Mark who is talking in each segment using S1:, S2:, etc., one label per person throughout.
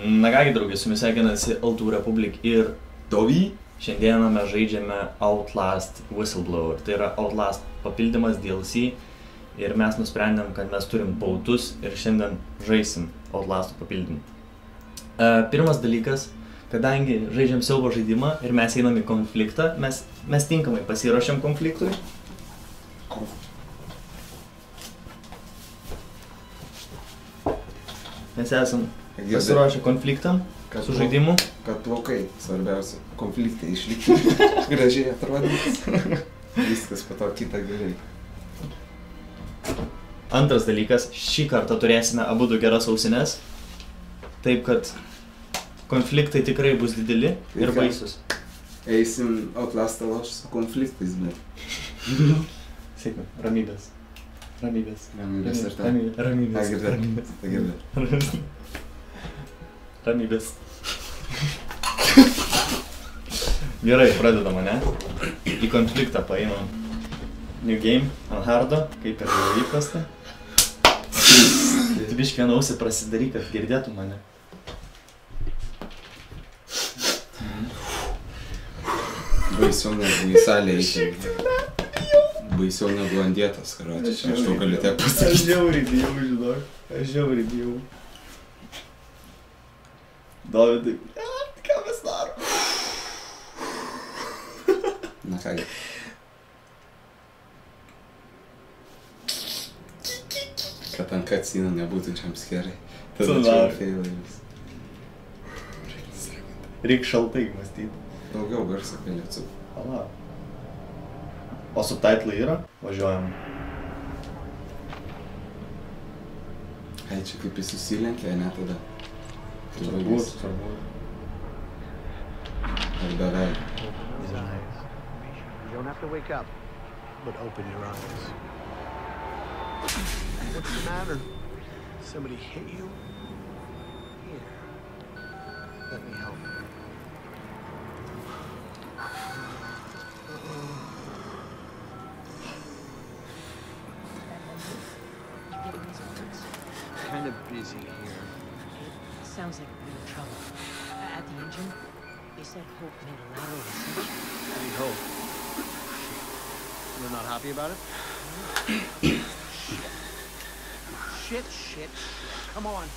S1: Na kągi, draugai, su jumis sveikinasi Altų Republic ir Dovy. Šiandieną mes žaidžiame Outlast Whistleblower. Tai yra Outlast papildymas DLC. Ir mes nusprendėm, kad mes turim bautus ir šiandien žaisim Outlast papildymą. Pirmas dalykas, kadangi žaidžiam siaubo žaidimą ir mes einam į konfliktą, mes tinkamai pasiruošiam konfliktui. Mes esam pasiruošę konfliktam su žaidimu.
S2: Kad plaukai, svarbiausia, konfliktai išlikti, gražiai atrodys. Viskas po to kita gerai.
S1: Antras dalykas, šį kartą turėsime abudu geras ausines. Taip, kad konfliktai tikrai bus dideli ir baisus.
S2: Eisim Outlastą loš su konfliktais, bet...
S1: Sėkmė, ramybės. Ramybės.
S2: Ramybės ir ta.
S1: Ramybės. Ramybės. Gerai, pradedam, ne? Į konfliktą paeinam. New game, ant hardo, kaip ir įprasta. Tu biškį vieną ausį prasidaryk, kad girdėtų mane.
S2: Baisiau negu į salę eiti. Baisiau negu ant dietos, karočią. Aš tau galiu tiek pasakyti.
S1: Aš žiauriai bijau, žinok. Aš žiauriai bijau. Davidai, ką mes darom?
S2: Na kągi. Kad ant cutscene nebūtų jumpscare'ai. Tada čia failai vis.
S1: Reik šaltai mąstyti.
S2: Daugiau garso galėtų.
S1: Ala. O subtitlai yra? Važiuojam.
S2: Ai, čia kaip jis susilenkė, ne tada?
S1: Turbūt.
S2: Ar beveik.
S3: You don't have to wake up, but open your eyes. What's the matter? Somebody hit you? Here. Let me help you. Kind of busy here.
S4: It sounds like we're in trouble. At the engine, they said Hope made a lateral ascension.
S3: Hey, Hope. You're not happy about it? Shit. Come on.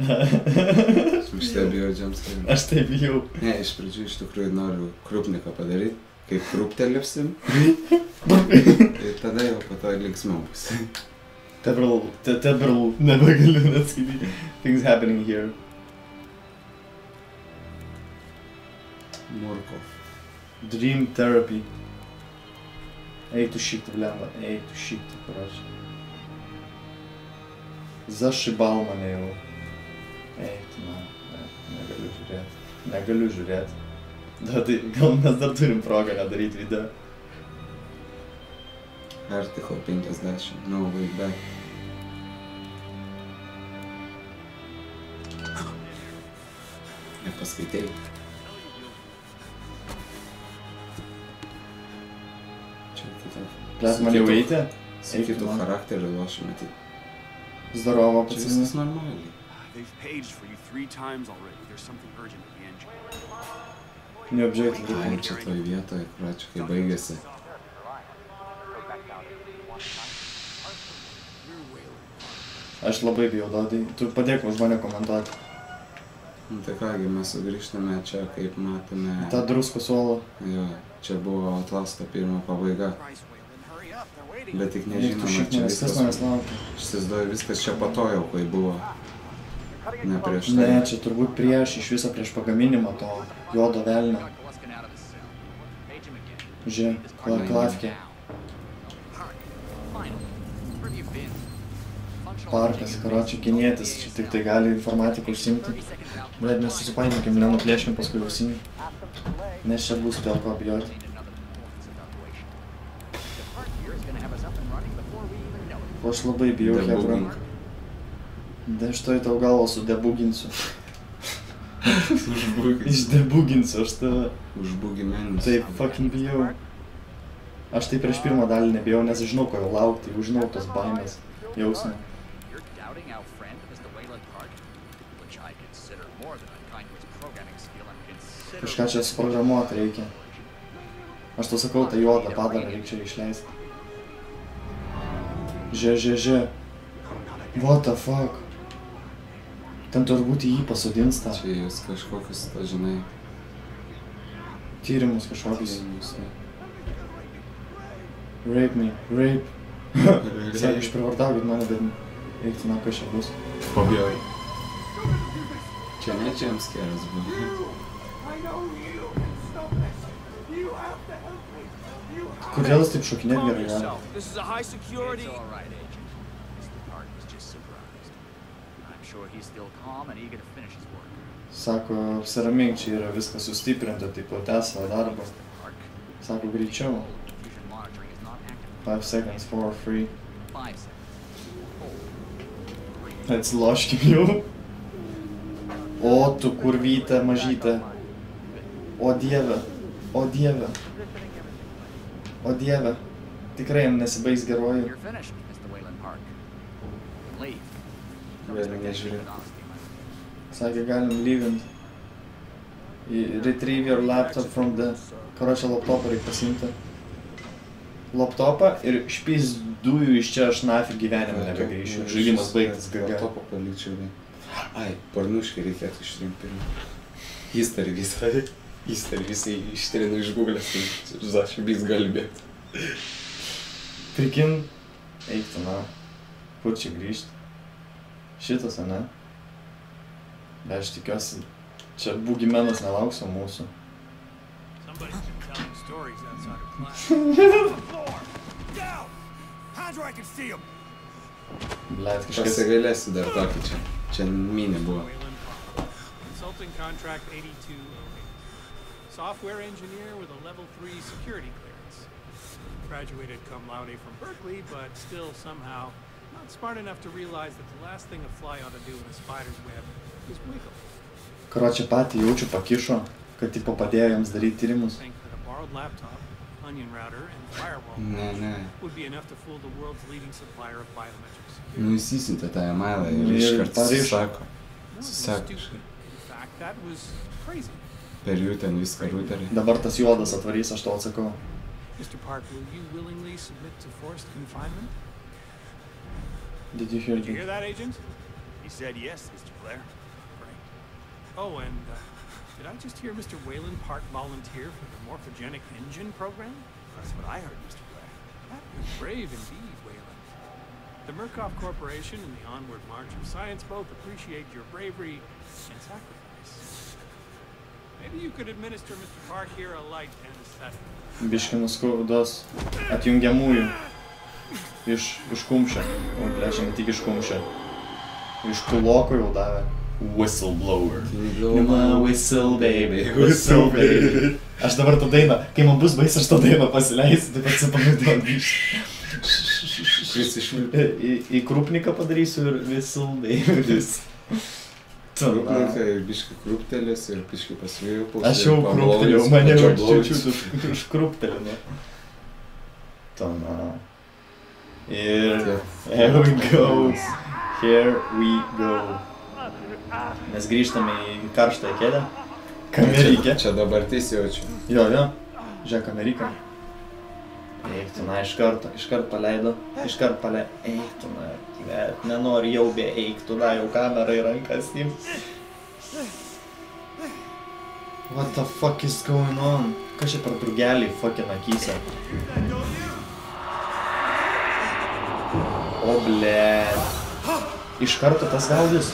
S2: Aš tai bijau jumpscare'ų.
S1: Aš tai bijau.
S2: Ne, iš pradžių iš tikrųjų noriu krupniką padaryti, kaip kruptelipsim. Ir tada jau po to linksmiau bus.
S1: Tebralų, nebegaliu net skaityti. Things happening here.
S2: Murkov.
S1: Dream therapy. Eitų šikti, blemba, eitų šikti, parašė. Zašibal mane jau. Eitų, negaliu žiūrėti. Da, tai gal mes dar turim progą nedaryti video.
S2: Article 50. No way back. Nepaskaitėjai. Čia kita.
S1: Blet, man jau eiti?
S2: Sakytų charakterį lošį matyti.
S1: Zdarovo,
S2: Čia
S1: pacinis.
S2: viskas normaliai.
S5: They've paged for you 3 times already. There's something urgent at the engine.
S1: Neobjektai.
S2: Ai, čia toj vietoje, kračiu, kai baigėsi.
S1: Aš labai bijau, Dodai. Tu padėk už mane komentuoti.
S2: Nu tai kągi, mes sugrįžtame čia, kaip matome.
S1: Ta drusko suolo.
S2: Jo, čia buvo Outlasto pirmo pabaiga. Bet tik
S1: Eik tu
S2: nežinoma,
S1: šikti,
S2: čia
S1: nes kas manęs
S2: viskas...
S1: laukia.
S2: Aš įsivaizduoju, viskas čia po to jau, kai buvo. Ne prieš tai.
S1: Ne, čia turbūt prieš, iš viso prieš pagaminimą to juodo velnio. Žiūrėk, klavkė. Parkas, karočiui, kinietis, čia tik tai gali informatiką užsimti. Bet mes susipainiokim, nenuplėškim paskui ausinį. Nes čia bus dėl ko bijoti. O aš labai bijau, hebra. Aš toj tau galvą sudebuginsiu.
S2: Užbūgis.
S1: Išdebuginsiu aš tave.
S2: Užbūgimenis.
S1: Taip, fucking bijau. Aš tai prieš pirmą dalį nebijau, nes žinau, ko jau laukti, jau žinau tos baimės jausmą.
S6: You're doubting our friend, Mr. Wayland Park, which I consider more than unkind to his programming skill and consider...
S1: Kažką čia suprogramuoti reikia. Aš tau sakau, tą juodą padarą reikia čia išleisti. Že. What the fuck? Ten turbūt jį pasodins tą.
S2: Čia jūs kažkokius, ta žinai...
S1: Tyrimus kažkokius.
S2: Tyrimus, ne.
S1: Rape me, rape. Sakė, išprivartaukit mane, bet eikti, na, kas čia bus.
S2: Pabijoj. Čia ne jumpscares buvo.
S1: Kodėl jis taip šokinėt gerai gali?
S6: This is a high security... It's all right, Agent. Mr. Park was just surprised. I'm sure he's still calm and eager to finish his work.
S1: Sako, apsiramink, čia yra viskas sustiprinta, taip pat tęs savo darbą. Sako, greičiau. 5 seconds for free.
S6: 5 seconds.
S1: Atsiloškim jau. O tu kurvytė mažytė. O dieve. O dieve. O dieve. Tikrai jam nesibaigs geroji.
S6: You're finished, Mr. Wayland Park. Leave.
S2: Vėl nežiūrė.
S1: Sakė, galim leavint. Retrieve your laptop from the... Karočią laptopą reikia pasimti. Laptopą ir špys dujų iš čia aš nafig gyvenimą nebegrįšiu. Žaidimas baigtas gaga.
S2: Laptopą palikčiau, ne. Ai, pornuškai reikėtų ištrinti pirmą. History visai ištrinu iš Google'as, tai zašibys gali bėgti.
S1: Prikin, eiktų, na. Kur čia grįžti? Šitas, ane? Bet aš tikiuosi, čia bugimenas nelauks mūsų.
S5: Somebody's been telling stories outside of class. Down! Hands where I can see them.
S1: Blet, kažkas...
S2: Pasigailėsiu dar tokį čia. Čia mini buvo.
S5: Consulting contract 8208. Software engineer with a level 3 security clearance. Graduated cum laude from Berkeley, but still somehow not smart enough to realize that the last thing a fly ought to do in a spider's web is wiggle.
S1: Karočią patį jaučiu pakišo, kad tipo padėjo jiems daryti tyrimus.
S5: Think that a borrowed laptop, onion router, and firewall
S2: Ne.
S5: would be enough to fool the world's leading supplier of biometric security.
S2: Nu, jis įsintė tą emailą ir iškart susako. Susako.
S5: In fact, that was crazy.
S2: Per jų ten viską routerį.
S1: Dabar tas juodas atvarys, aš tau atsakau.
S5: Mr. Park, will you willingly submit to forced confinement?
S1: Did you hear
S5: Did you hear
S1: that?
S5: that, Agent?
S6: He said yes, Mr. Blair.
S5: Great. Oh, and did I just hear Mr. Wayland Park volunteer for the morphogenic engine program?
S6: That's what I heard, Mr. Blair.
S5: That was brave indeed, Wayland. The Murkoff Corporation and the Onward March of Science both appreciate your bravery and sacrifice. Maybe you could administer Mr. Park here a light anesthetic.
S1: Biški nuskaudos atjungiamųjų iš kumščio. O, blečia, ne tik iš kumščio. Iš kuloko jau davė. Whistleblower. Whistle baby, whistle baby. Aš dabar tą dainą, kai man bus bais, aš tą dainą pasileisiu, taip atsipamėdėl biški. Į krupniką padarysiu ir whistle baby.
S2: Krupniką ir biški kruptelės ir biški pasvėjau.
S1: Aš jau kruptelėjau, mane jau čiūčiut užkruptelinu. Tona. Ir here we go. Mes grįžtame į karštąją kėdę. Kamerikę.
S2: Čia dabartis jaučiu.
S1: Jo. Žiūrėk, Ameriką. Eiktina, iškart paleido. Eiktina, bet nenori jau be eiktina, jau kamerą į rankas ims. What the fuck is going on? Kas čia per drugelį fucking akyse? O blėt. Iš karto tas gaudys.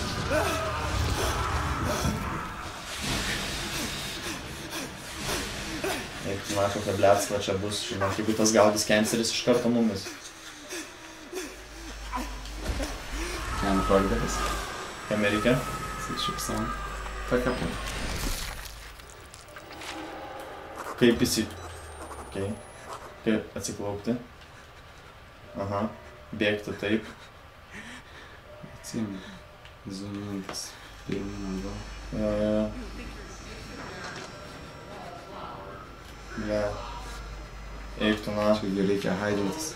S1: Eiktina, kokia blėtsva čia bus, žinok, jeigu tas gaudys canceris iš karto mumis.
S2: Ken Holgeris.
S1: Amerika.
S2: Šipsam. Pakapė.
S1: Kaip Okei. Kaip atsiklaupti? Aha. Bėgti taip.
S2: Atsimė. Zoomintas. Pirmino gal.
S1: Jo. Eik tu, na.
S2: Čia gi reikia haidintis.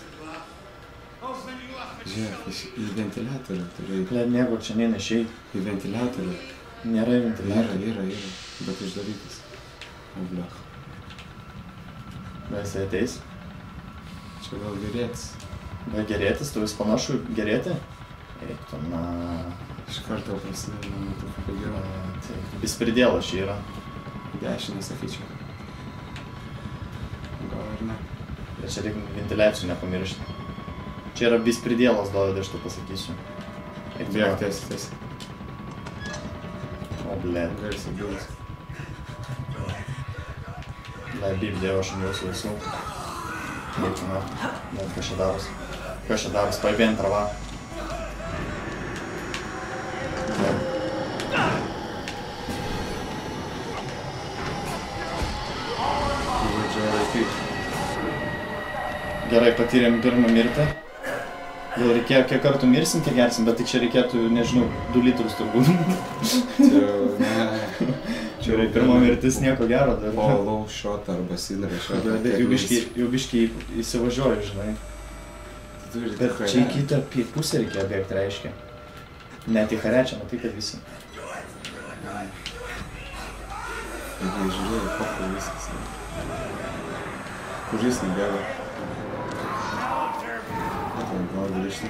S2: Žiūrėk, į ventiliatorių turi.
S1: Ble, nieko čia nenešiai.
S2: Į ventiliatorių.
S1: Nėra ventiliatorių.
S2: Yra, bet uždarytas. O, ble.
S1: Gal jisai ateis?
S2: Čia gal gerėtis.
S1: Gal gerėtis, tu vis panašu gerėti? Eik tu, na.
S2: Iš karto prasideda, matau, kaip gero.
S1: Vis pridėlas čia yra.
S2: 10, sakyčiau. Gal ir ne.
S1: Bet čia reikia ventiliacijų nepamiršti. Čia yra vis pridėlas, Dovydai, aš tu pasakysiu.
S2: Bėg, tiesi.
S1: O, ble.
S2: Garsiai bilas.
S1: Ble, bibdėjau aš ant jūsų visų. Eik tu, na. Kas čia daros? Kas čia daros? Paibė antrą, va. Gerai, patyrėm pirmą mirtį. Gal reikėjo, kiek kartų mirsim, kiek gersim, bet tai čia reikėtų, nežinau, 2 litrus turbūt. Čia pirma mirtis nieko gero dar.
S2: O, low shot arba sidra shot.
S1: Bet jau biškiai įsivažiuoju, žinai. Bet čia į kitą pusę reikėjo bėgti, reiškia. Net į Harečią, matai, kad visi.
S2: Taigi, žiūrėjau, kokio viskas. Kur jis nebėga? Gal grįžti.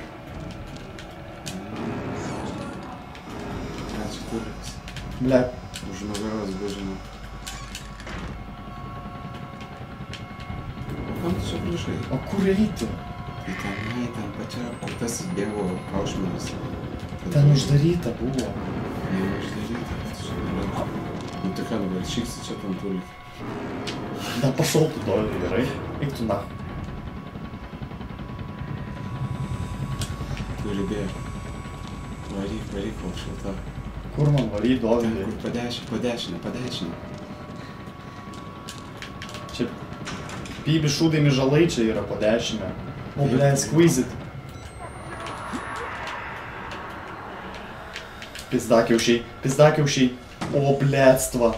S2: Čia turikas.
S1: Ble.
S2: Už nugaros bužino. O kam tu čia grįžai?
S1: O kur eiti?
S2: Tai ten pačia, kur tas bėgo Kaušmanas.
S1: Ten uždaryta buvo.
S2: Neuždaryta, bet čia nėra. Nu tai ką, dabar šyksi čia tam turi.
S1: Da pašau tu Dovydai, gerai? Eik tu na.
S2: Turi bėgti. Varyk, kol šilta.
S1: Kur man varyt,
S2: Ten,
S1: Dovydai?
S2: kur padešinė.
S1: Čia pybi šūdai mižalai čia yra po dešinę. O, ble, squeeze it. Pizdakiaušiai. O, bletstva.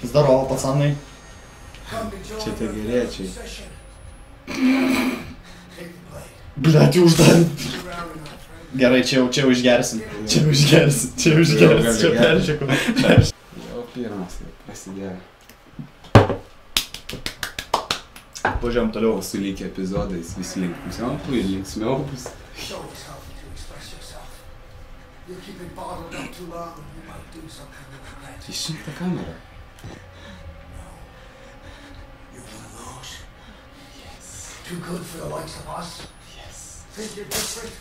S1: Zdarovo, pacanai.
S2: Čia tie geriečiai.
S1: Blet, jau uždarit. Gerai, čia jau išgersim. Čia peršėku.
S2: Jau pirmas jau prasidėjo.
S1: Važiuojam toliau.
S2: O sulykę epizodais vis linksmiau bus. Išimta kamera.
S7: Too good for the likes of us? Yes. Think you're different?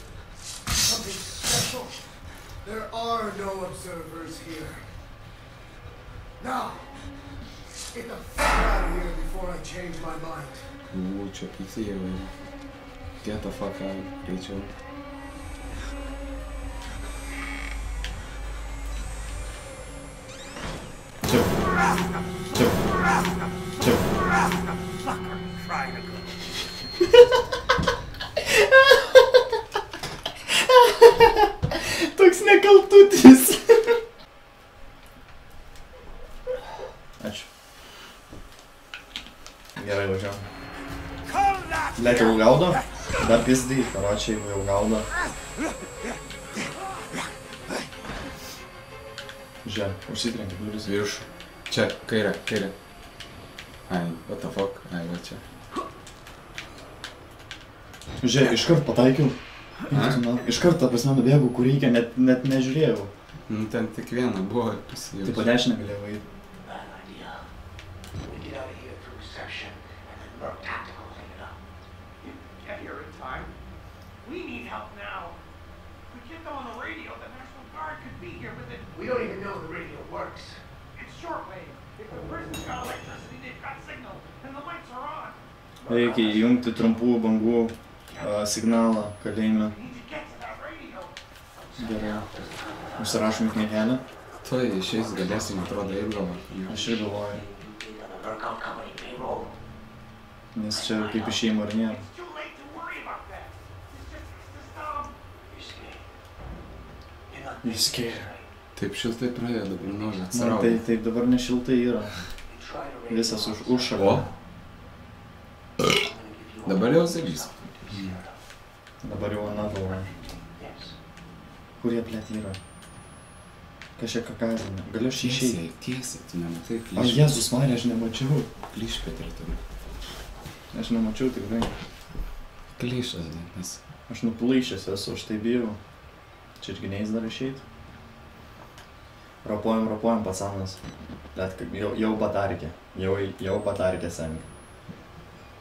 S7: Something special? There are no observers here. Now, get the fuck out of here before I change my mind.
S2: Čia pyksai jau. Get the fuck out, greičiau.
S1: Toks nekaltutis. Ačiū. Gerai, važiuojam. Ble, jau gaudo? Dar pizdai, karočiai, jau gaudo. Žiūrėk, užsitrenki duris.
S2: Viršų. Čia, kairė. Ai, what the fuck? Ai, va čia.
S1: Žiūrėk, iškart pataikiau. Iškart, ta prasme, nubėgau, kur reikia, net nežiūrėjau.
S2: Nu, ten tik viena buvo ir pasijaučiu.
S1: Tai po dešinę galėjau eiti.
S7: We don't even know the radio works. It's shortwave. If the person's got electricity, they've got signal, and the lights are on.
S1: Reikia įjungti trumpų bangų signalą kalėjime. Gerai. Užsirašom į knygelę.
S2: Tuoj išeis galėsim, atrodo, įgalą.
S1: Aš ir galvoju. Nes čia kaip išėjimo ir nėra. You're scared.
S2: Taip šiltai pradėjo dabar nori
S1: Man
S2: atsirauti.
S1: taip dabar nešiltai yra. Visas užšalė.
S2: O? Dabar jau Zalys.
S1: Dabar jau another one. Kur jie plėt yra? Kažkiek kakazina. Galiu aš išeiti.
S2: Tiesiai, tu nematai
S1: O Jėzus Marija, aš nemačiau.
S2: Klišpėt ir tam.
S1: Aš nemačiau tikrai.
S2: Klišas, nes...
S1: Aš nuplaišęs esu, aš tai bijau. Čia irgi neįs dar išeit. Ropuojam, pacanas. Bet jau batarkė. Jau batarkė senka.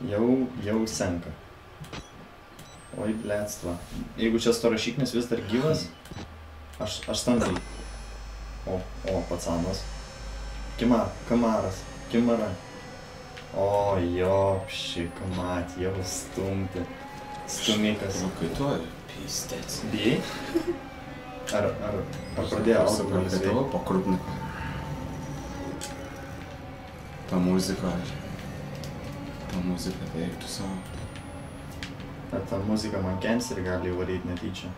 S1: Jau senka. Oi, blėtstva. Jeigu čia storašyknis vis dar gyvas, aš standai. O, pacanas. Kimara. O, jopši, kamat, jau stumti. Stumikas.
S2: Kaituoju. Pistec.
S1: Bijai? Ar pradėjo auto
S2: Tavo pakrupniką. Ta muzika, tai eik tu savo.
S1: Bet ta muzika man kenserį gali įvaryti netyčia.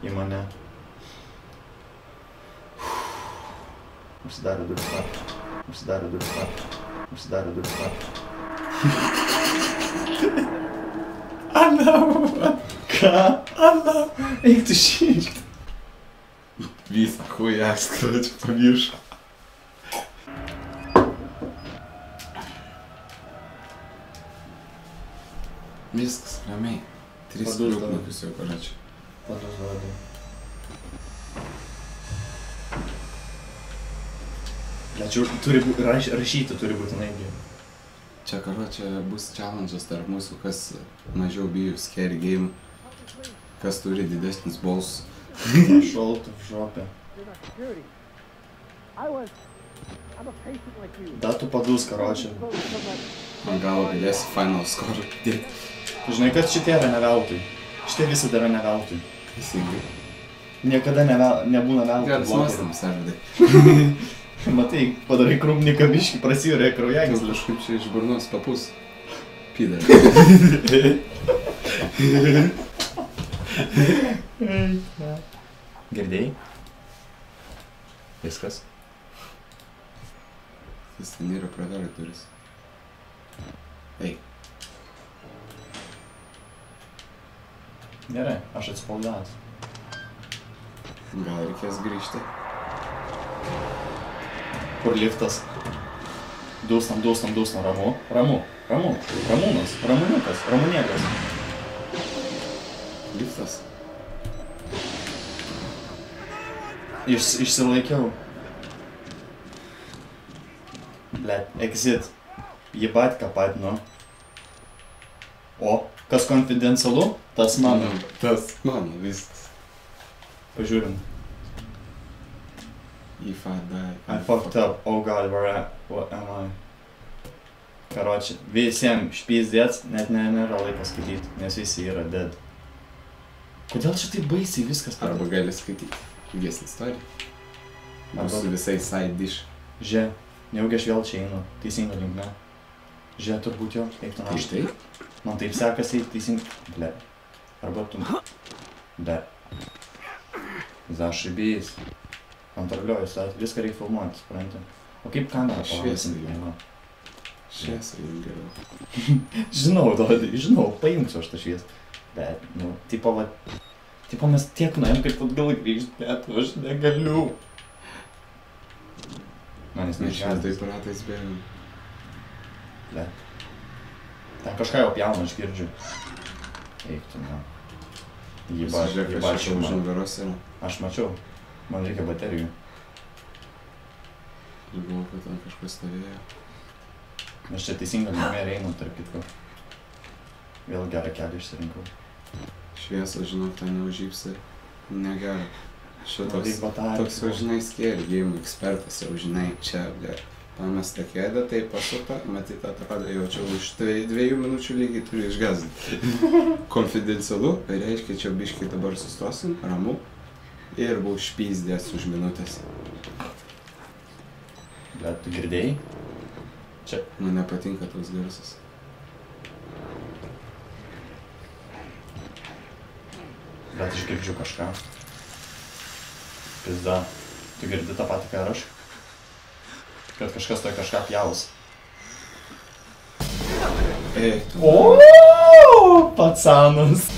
S1: Į mane. Užsidarė duris. Ana! Ką? Ana! Eik tu šyšt.
S2: Visą chujas, kad pamiršo. Viskas, ramiai. 3 kliuknikus jau paračiau.
S1: Paduodai. Rašyti turi būtinai.
S2: Čia, čia bus challenge'as tarp mūsų, kas mažiau bijo scary game, kas turi didesnis balsus.
S1: Šoltų v žopę. Da tu padus, karočią.
S2: Man gal galėsi final score dėti.
S1: Žinai, kad šitie yra ne veltui. Šitie visi yra ne veltui.
S2: Teisingai.
S1: Niekada nebūna veltui.
S2: Geras mąstymas, Arvydai.
S1: Matai, padarai krūmniką biškį, prasijūrė kraujagyslių.
S2: Kažkaip čia iš burnos papus. Pydarė.
S1: Girdėjai? Viskas.
S2: Jis ten yra praverai duris. Ei.
S1: Gerai, aš atsipaldavęs.
S2: Gal reikės grįžti.
S1: Kur liftas? Dūstam, ramuniukas.
S2: Liftas.
S1: Išsilaikiau. Blet, exit. Jebat kapat, nu. O, kas konfidencialu? Tas mano.
S2: Tas mano, viskas.
S1: Pažiūrim.
S2: If I die.
S1: I fucked up. Oh god, what am I? Karoči, visiems špyzdėts, net nėra laikas skaityti, nes visi yra dead. Kodėl čia taip baisiai viskas?
S2: Arba gali skaityti ilgesnį istoriją. Arba su visai side dish.
S1: Že, nejaugi aš vėl čia einu, teisinga linkme. Že, turbūt jo, eik tu naštą.
S2: Tai?
S1: Man taip sekasi eiti teisingai. Ble. Arba tu. Ble. Zašibėjus. Kontroliuoju statį, viską reikia filmuoti, supranti. O kaip kamerą pavasinti?
S2: Šviesą jau geriau.
S1: Žinau, paimsiu aš tą šviesą. Bet, nu, tipo mes tiek nuėjom, kaip atgal grįžti, bet aš negaliu. Manis
S2: Nešvies taip ratais bėgam.
S1: Bet. Ten kažką jau pjauna, aš girdžiu. Eik tu, na.
S2: Žiūrėk, aš jau už nugaros yra.
S1: Aš mačiau. Man reikia baterijų.
S2: Galvojau, kad ten kažkas stovėjo.
S1: Aš čia teisinga linkme einu, tarp kitko. Vėl gerą kelią išsirinkau.
S2: Šviesą, žinau, ten neužypsi. Negera. Šitas
S1: batarkų.
S2: toks jau žinai scary game ekspertas, jau žinai, čia, ble. Pamesta kėdę, tai pasuka, matyt, atrodo, jaučiau už 2 minučių lygiai turi išgazdinti. Konfidencialu, tai reiškia, čia biškai dabar sustosim, ramu. Ir buvau špyzdės už minutės.
S1: Bet tu girdėjai? Čia.
S2: Man nepatinka toks garsas.
S1: Bet aš girdžiu kažką. Pizda. Tu girdi tą patį, ką ir aš? Kad kažkas toj kažką pjaus.
S2: Ei, tu.
S1: O! Pacanas.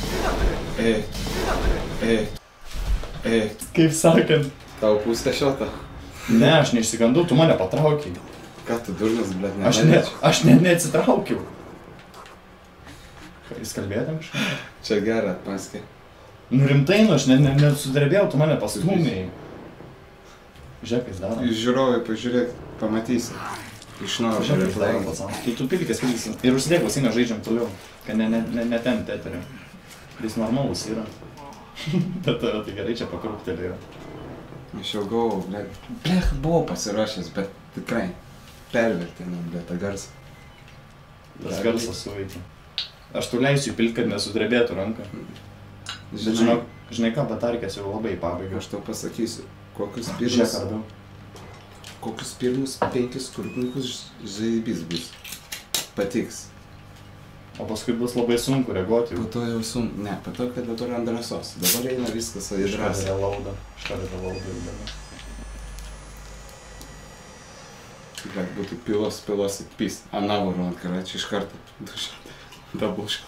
S1: Kaip sakant.
S2: Tau pūstė šotą.
S1: Ne, aš neišsigandau, tu mane patraukiai.
S2: Ką tu durnas, blėt,
S1: Aš net neatsitraukiau. Jis kalbėtum kažką?
S2: Čia gerą atpaskė.
S1: Nu rimtai, nu aš nesudrebėjau, tu mane pastūmėjai. Žiūrėk, kas daro.
S2: Jūs žiūrovai, pažiūrėk, pamatysi. Iš naujo
S1: Žiūrėk, kas daro pacanas. Tu pilkis. Ir užsidėk vasingą žaidžiam toliau. Kad ne ten teteriu. Jis normalus yra. Bet tave tai gerai čia pakrūptelėjo.
S2: Aš jau galvau, blėch, buvau pasiruošęs, bet tikrai pervertinam, blėt, tą garsą.
S1: Tas garsas suveikia. Aš tu leisiu įpilti, kad nesudrebėtų ranką. Žinai ką, batarkės jau labai į pabaigą.
S2: Aš tau pasakysiu, kokius pirmus 5 skurpnikus žaibys bus. Patiks.
S1: O paskui bus labai sunku reaguoti.
S2: Po to jau sunku. Ne, po to, kad dabar ant drąsos. Dabar eina viskas į drąsą.
S1: Škarė laudą ir dabar.
S2: Gal būtų pilos įpys. Anavaro ant karačių iš karto. Dabušką.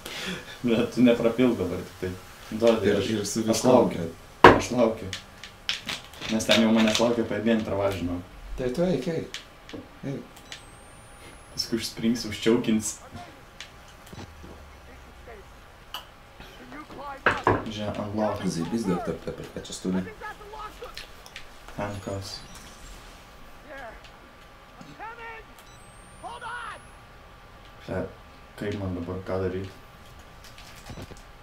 S1: Bet tu neprapilk dabar tik tai. Duodai,
S2: Ir su
S1: aš laukiu. Aš laukiu. Nes ten jau manęs laukia apie vien travažinau.
S2: Tai tu eik.
S1: Paskui užspringsi, užčiaukins. Žiūrėk, unlock.
S2: Zaibys daug tarp, ką čia stūmė.
S1: Handcuffs. Kaip man dabar, ką daryti?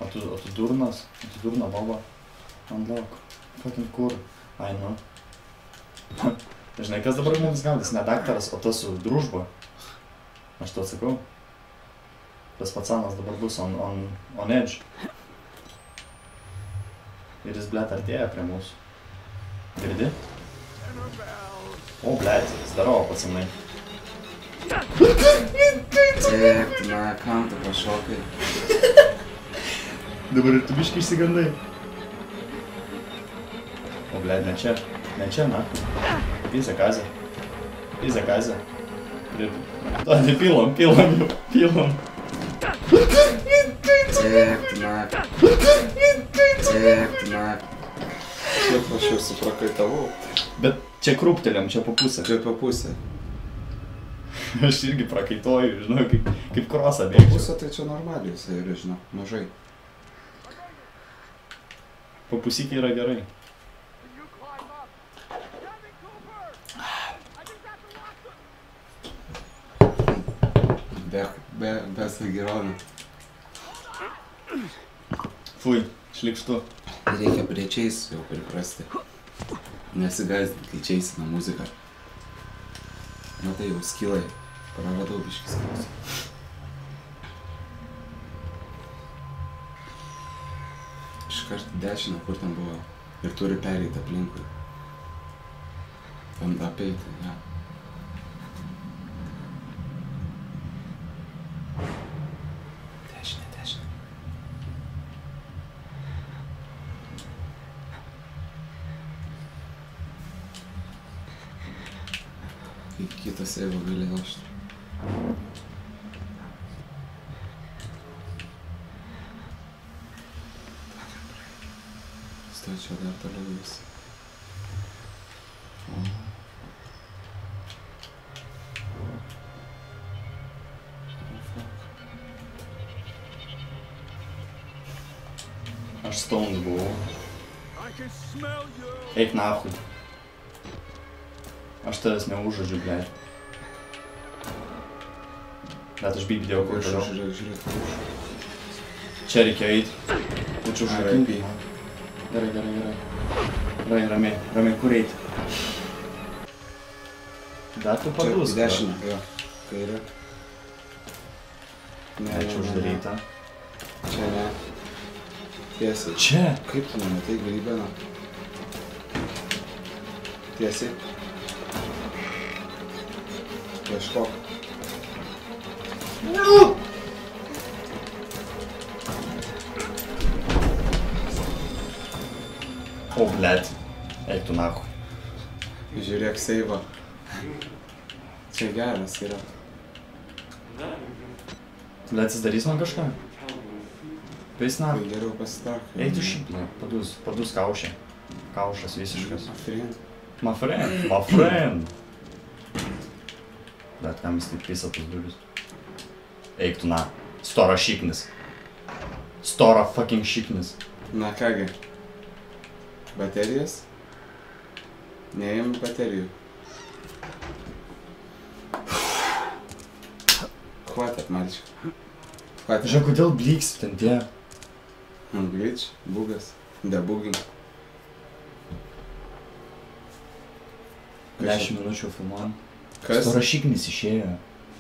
S1: O tu durnas? O tu durna baba? Unlock. Fucking kur? Ai, nu. Žinai, kas dabar mums gaudys? Ne daktaras, o tas su družba. Aš to atsakau. Tas pacanas dabar bus on edge. Ir jis, blėt, artėja prie mūsų. Girdi? O, blėt, zdarovo, pacanai.
S2: Na, kam tu pašokai?
S1: Dabar ir tu biškai išsigandai. O, blėt, ne čia, na. Pizė kazė. Pilom.
S2: Šiaip aš jau suprakaitavau.
S1: Bet čia krūptelėm, čia po pusę.
S2: Čia po pusę.
S1: Aš irgi prakaitoju, žinau, kaip krosą bėgčiau.
S2: Po pusę tai čia normaliai jisai yra, žinau, mažai.
S1: Po pusikį yra gerai.
S2: Be sagironų.
S1: Fui, šlikštu.
S2: Reikia prie čiais jau priprasti. Nesigazdinti, kai čiaisina muziką. Matai, jau skilai. Praradau biškį skilus. Iškart dešinę, kur ten buvo. Ir turi pereiti aplinkui. Tam apeiti, ja. Kitą seivą gali lošti. Stočiau dar toliau visi.
S1: Aš stoned buvau. Eik nahui. Aš tavęs neužžodžiu, blėt. Bet aš bybidėjau kur toliau.
S2: Žiūrėk.
S1: Čia reikia eit. Pučiu užrakinti. Gerai. Ramiai, kur eit? Bet tu padus.
S2: Čia dešinę, jo. Kairė.
S1: Ne, čia uždaryta.
S2: Čia ne. Tiesiai.
S1: Čia?
S2: Kaip tu nematai galybėną? Tiesiai. Ieškok.
S1: O, blėt. Eik tu nahui.
S2: Žiūrėk seivą. Čia geras yra.
S1: Blėt, jis darys man kažką? Paisna.
S2: Tai geriau pasitrauk.
S1: Ei, tu šiaip, padus kaušė. Kaušas visiškas. My friend. Bet kam jis taip pisa tos duris? Eik tu, na. Stora šiknis. Stora fucking šiknis.
S2: Na kągi. Baterijas? Neim baterijų. Хватит, мальчик. Хватит.
S1: Žiūrėk, kodėl blyksi ten tie?
S2: Glitch, bugas, debugging.
S1: 10 minučių filmuojam.
S2: Kas?
S1: Stora šiknis išėjo.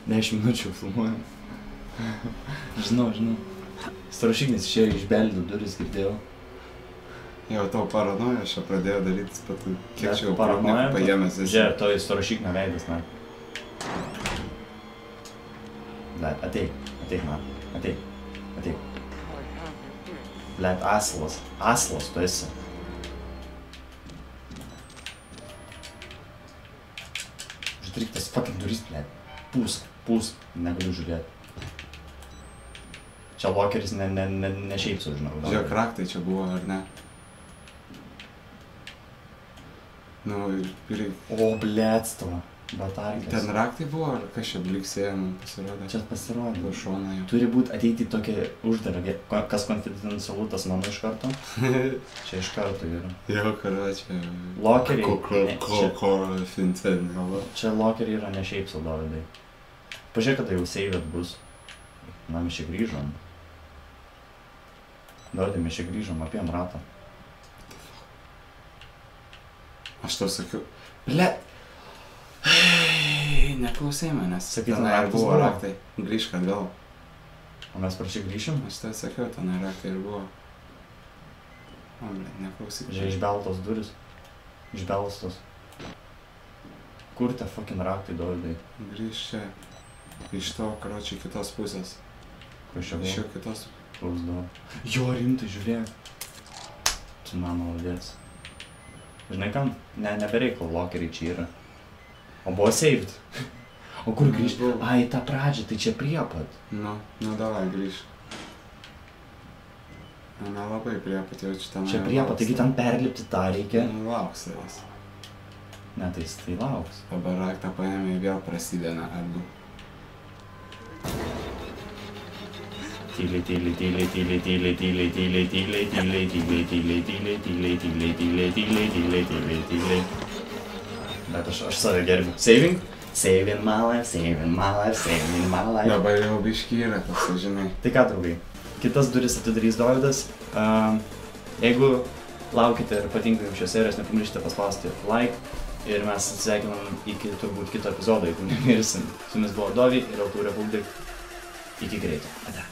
S1: 10 minučių filmuojam. Žinau. Stora šiknis išėjo, išbeldė duris, girdėjau.
S2: Jau tau paranoja, aš čia pradėjau darytis patu. Kiek čia jau
S1: paranoja
S2: paėmęs esi.
S1: Žiūrėk, to Stora šiknio veidas, na. Ateik, man. Ateik. Blet, asilas tu esi. Žiūrėk, tas fucking duris, blet. Pūs, negaliu žiūrėti. Čia lokeris ne šiaip sau, žinau.
S2: Žiūrėk, raktai čia buvo, ar ne? Nu, ir...
S1: O, blet, stava. Batarkės.
S2: Ten raktai buvo, ar kas čia bliksėjo, man pasirodė?
S1: Čia pasirodė.
S2: Pro šoną jau.
S1: Turi būt ateiti tokia uždara, kas konfidencialu, tas mano iš karto. Čia iš karto yra.
S2: Jo, karočią.
S1: Lokeriai.
S2: Fincenė.
S1: Čia lokeriai yra ne šiaip sau, Davidai. Pažiūrėk, kada jau save bus. Na, mes čia grįžom. Davidai, mes čia grįžom, apėjom ratą.
S2: Aš tau sakiau. Blet. Neklausai manęs.
S1: Sakytum,
S2: tenai
S1: raktas
S2: buvo
S1: buvo.
S2: raktai. Grįžk atgal.
S1: O mes prašy grįšim?
S2: Aš tau sakiau, tenai raktai ir buvo. O, blet, neklausyk.
S1: Žiūrėk, išbeltos duris. Išbelstos. Kur tie fucking raktai, Davidai?
S2: Grįžk čia. Iš to, karočią, kitos pusės.
S1: Kur čia
S2: Iš
S1: buvo?
S2: jo kitos.
S1: Koks daug. Jo, rimtai, žiūrėk. Tu man maladėts. Žinai kam? Nebereikalo, lokeriai čia yra. O buvo saved. O kur grįžt? Ai, tą pradžią, tai čia priepat.
S2: Nu, davai, grįžk. Nelabai priepat, jau čia tenai.
S1: Čia priepat, taigi ten perlipti tą reikia.
S2: Nu, lauks savęs.
S1: Ne, tai jis tai lauks.
S2: Dabar raktą paėmė ir vėl prasideda ardu.
S1: Tyliai. Bet aš save gerbiu. Saving my life.
S2: Dabar jau biški yra tas, žinai.
S1: Tai ką, draugai, kitas duris atidarys Dovydas. Jeigu laukite ir patinka jums šios serijos, nepamirškite paspausti like. Ir mes atsisveikinam iki turbūt kito epizodo, jeigu nemirsim. Su jumis buvo Dovy ir Altų Republik. Iki greito. Ate.